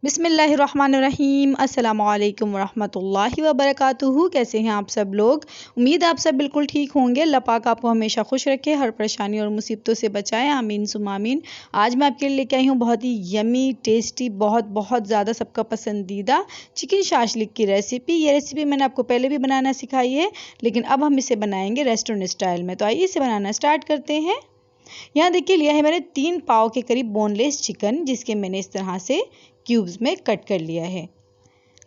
बिस्मिल्लाहिर्रहमानिर्रहीम अस्सलामुअलैकुम वरहमतुल्लाहि वबरकातुहू। कैसे हैं आप सब लोग? उम्मीद आप सब बिल्कुल ठीक होंगे। अल्लाह पाक आपको हमेशा खुश रखे, हर परेशानी और मुसीबतों से बचाएं, आमीन सुम्मा आमीन। आज मैं आपके लिए लेके आई हूँ बहुत ही यमी टेस्टी, बहुत ज़्यादा सबका पसंदीदा चिकन शाशलिक की रेसिपी। ये रेसिपी मैंने आपको पहले भी बनाना सिखाई है, लेकिन अब हम इसे बनाएंगे रेस्टोरेंट स्टाइल में। तो आइए इसे बनाना स्टार्ट करते हैं। यहाँ देखिए लिया है मैंने 3 पाव के करीब बोनलेस चिकन, जिसके मैंने इस तरह से क्यूब्स में कट कर लिया है।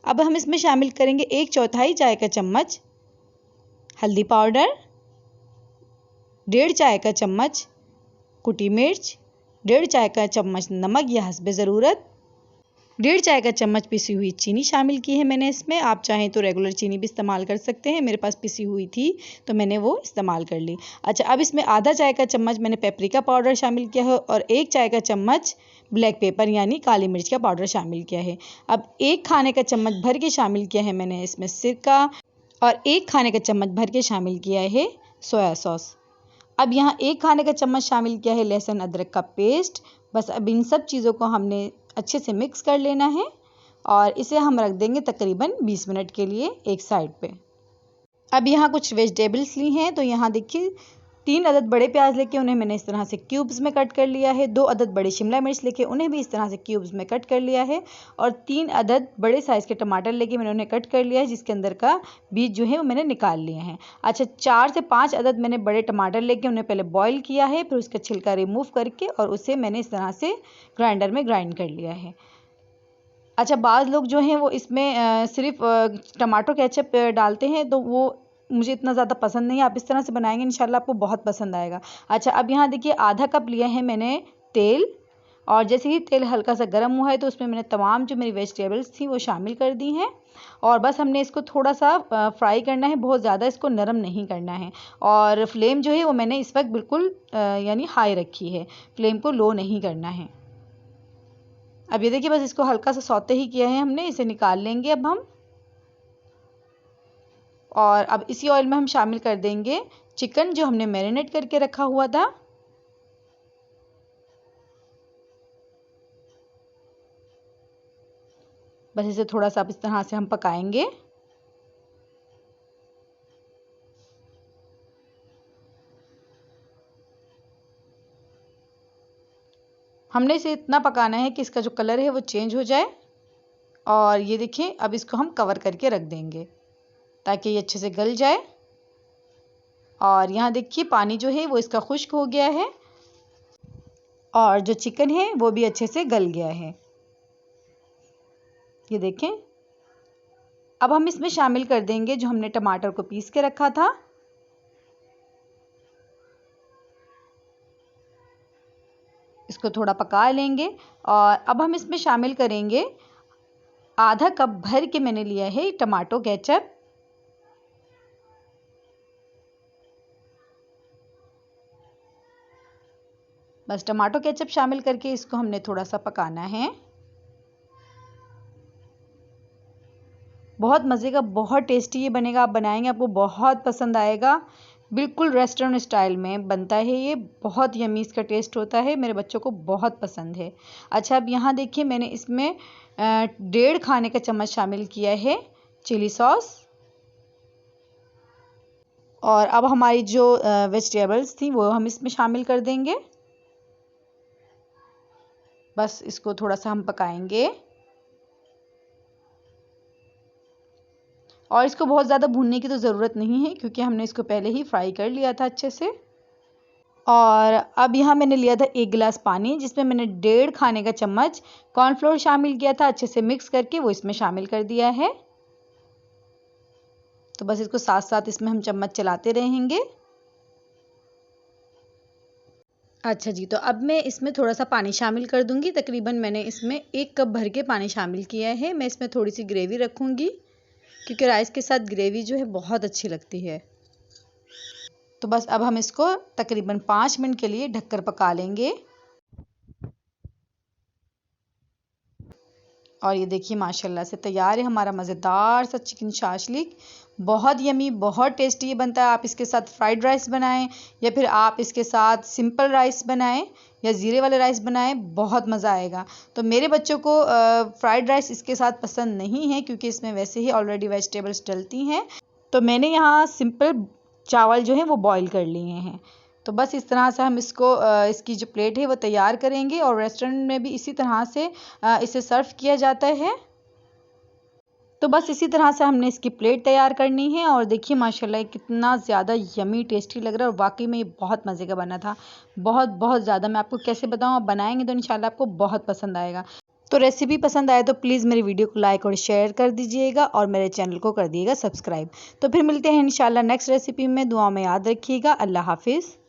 अब हम इसमें शामिल करेंगे 1/4 चाय का चम्मच हल्दी पाउडर, 1.5 चाय का चम्मच कुटी मिर्च, 1.5 चाय का चम्मच नमक या हस्बे ज़रूरत, 1.5 चाय का चम्मच पिसी हुई चीनी शामिल की है मैंने इसमें। आप चाहें तो रेगुलर चीनी भी इस्तेमाल कर सकते हैं, मेरे पास पिसी हुई थी तो मैंने वो इस्तेमाल कर ली। अच्छा, अब इसमें आधा चाय का चम्मच मैंने पेपरिका पाउडर शामिल किया है और 1 चाय का चम्मच ब्लैक पेपर यानी काली मिर्च का पाउडर शामिल किया है। अब 1 खाने का चम्मच भर के शामिल किया है मैंने इसमें सिरका और 1 खाने का चम्मच भर के शामिल किया है सोया सॉस। अब यहाँ 1 खाने का चम्मच शामिल किया है लहसुन अदरक का पेस्ट। बस अब इन सब चीज़ों को हमने अच्छे से मिक्स कर लेना है और इसे हम रख देंगे तकरीबन 20 मिनट के लिए एक साइड पे। अब यहाँ कुछ वेजिटेबल्स ली हैं, तो यहाँ देखिए 3 अदद बड़े प्याज लेके उन्हें मैंने इस तरह से क्यूब्स में कट कर लिया है। 2 अदद बड़े शिमला मिर्च लेके उन्हें भी इस तरह से क्यूब्स में कट कर लिया है और 3 अदद बड़े साइज़ के टमाटर लेके मैंने उन्हें कट कर लिया है, जिसके अंदर का बीज जो है वो मैंने निकाल लिए हैं। अच्छा, 4 से 5 अदद मैंने बड़े टमाटर लेके उन्हें पहले बॉईल किया है, फिर उसका छिलका रिमूव करके और उसे मैंने इस तरह से ग्राइंडर में ग्राइंड कर लिया है। अच्छा, बाज़ लोग जो हैं वो इसमें सिर्फ टमाटो केचप डालते हैं, तो वो मुझे इतना ज़्यादा पसंद नहीं है। आप इस तरह से बनाएंगे इंशाल्लाह आपको बहुत पसंद आएगा। अच्छा, अब यहाँ देखिए आधा कप लिया है मैंने तेल और जैसे ही तेल हल्का सा गर्म हुआ है तो उसमें मैंने तमाम जो मेरी वेजिटेबल्स थी वो शामिल कर दी हैं और बस हमने इसको थोड़ा सा फ्राई करना है, बहुत ज़्यादा इसको नरम नहीं करना है। और फ्लेम जो है वो मैंने इस वक्त बिल्कुल यानी हाई रखी है, फ्लेम को लो नहीं करना है। अब ये देखिए बस इसको हल्का सा सौते ही किया है हमने, इसे निकाल लेंगे अब हम। और अब इसी ऑयल में हम शामिल कर देंगे चिकन जो हमने मैरिनेट करके रखा हुआ था। बस इसे थोड़ा सा अब इस तरह से हम पकाएंगे। हमने इसे इतना पकाना है कि इसका जो कलर है वो चेंज हो जाए। और ये देखिए अब इसको हम कवर करके रख देंगे ताकि ये अच्छे से गल जाए। और यहाँ देखिए पानी जो है वो इसका खुश्क हो गया है और जो चिकन है वो भी अच्छे से गल गया है। ये देखें, अब हम इसमें शामिल कर देंगे जो हमने टमाटर को पीस के रखा था। इसको थोड़ा पका लेंगे और अब हम इसमें शामिल करेंगे आधा कप भर के मैंने लिया है टमाटो केचप। बस टमाटो केचप शामिल करके इसको हमने थोड़ा सा पकाना है। बहुत मज़े का, बहुत टेस्टी ये बनेगा। आप बनाएंगे आपको बहुत पसंद आएगा। बिल्कुल रेस्टोरेंट स्टाइल में बनता है ये, बहुत यम्मी इसका टेस्ट होता है, मेरे बच्चों को बहुत पसंद है। अच्छा, अब यहाँ देखिए मैंने इसमें 1.5 खाने का चम्मच शामिल किया है चिली सॉस। और अब हमारी जो वेजिटेबल्स थी वो हम इसमें शामिल कर देंगे। बस इसको थोड़ा सा हम पकाएंगे और इसको बहुत ज़्यादा भूनने की तो ज़रूरत नहीं है क्योंकि हमने इसको पहले ही फ्राई कर लिया था अच्छे से। और अब यहाँ मैंने लिया था 1 गिलास पानी, जिसमें मैंने 1.5 खाने का चम्मच कॉर्नफ्लोर शामिल किया था, अच्छे से मिक्स करके वो इसमें शामिल कर दिया है। तो बस इसको साथ साथ इसमें हम चम्मच चलाते रहेंगे। अच्छा जी, तो अब मैं इसमें थोड़ा सा पानी शामिल कर दूंगी। तकरीबन मैंने इसमें 1 कप भर के पानी शामिल किया है। मैं इसमें थोड़ी सी ग्रेवी रखूंगी क्योंकि राइस के साथ ग्रेवी जो है बहुत अच्छी लगती है। तो बस अब हम इसको तकरीबन 5 मिनट के लिए ढककर पका लेंगे। और ये देखिए माशाल्लाह से तैयार है हमारा मज़ेदार सा चिकन शाशलिक। बहुत यमी, बहुत टेस्टी ये बनता है। आप इसके साथ फ्राइड राइस बनाएं या फिर आप इसके साथ सिंपल राइस बनाएं या ज़ीरे वाले राइस बनाएं, बहुत मज़ा आएगा। तो मेरे बच्चों को फ्राइड राइस इसके साथ पसंद नहीं है क्योंकि इसमें वैसे ही ऑलरेडी वेजिटेबल्स डलती हैं। तो मैंने यहाँ सिंपल चावल जो है वो बॉईल कर लिए हैं। तो बस इस तरह से हम इसको इसकी जो प्लेट है वो तैयार करेंगे और रेस्टोरेंट में भी इसी तरह से इसे सर्व किया जाता है। तो बस इसी तरह से हमने इसकी प्लेट तैयार करनी है। और देखिए माशाल्लाह कितना ज़्यादा यमी टेस्टी लग रहा है और वाकई में ये बहुत मज़े का बना था, बहुत बहुत ज़्यादा। मैं आपको कैसे बताऊँ, आप बनाएंगे तो इंशाल्लाह आपको बहुत पसंद आएगा। तो रेसिपी पसंद आए तो प्लीज़ मेरी वीडियो को लाइक और शेयर कर दीजिएगा और मेरे चैनल को कर दिएगा सब्सक्राइब। तो फिर मिलते हैं इंशाल्लाह नेक्स्ट रेसिपी में। दुआ में याद रखिएगा। अल्लाह हाफिज़।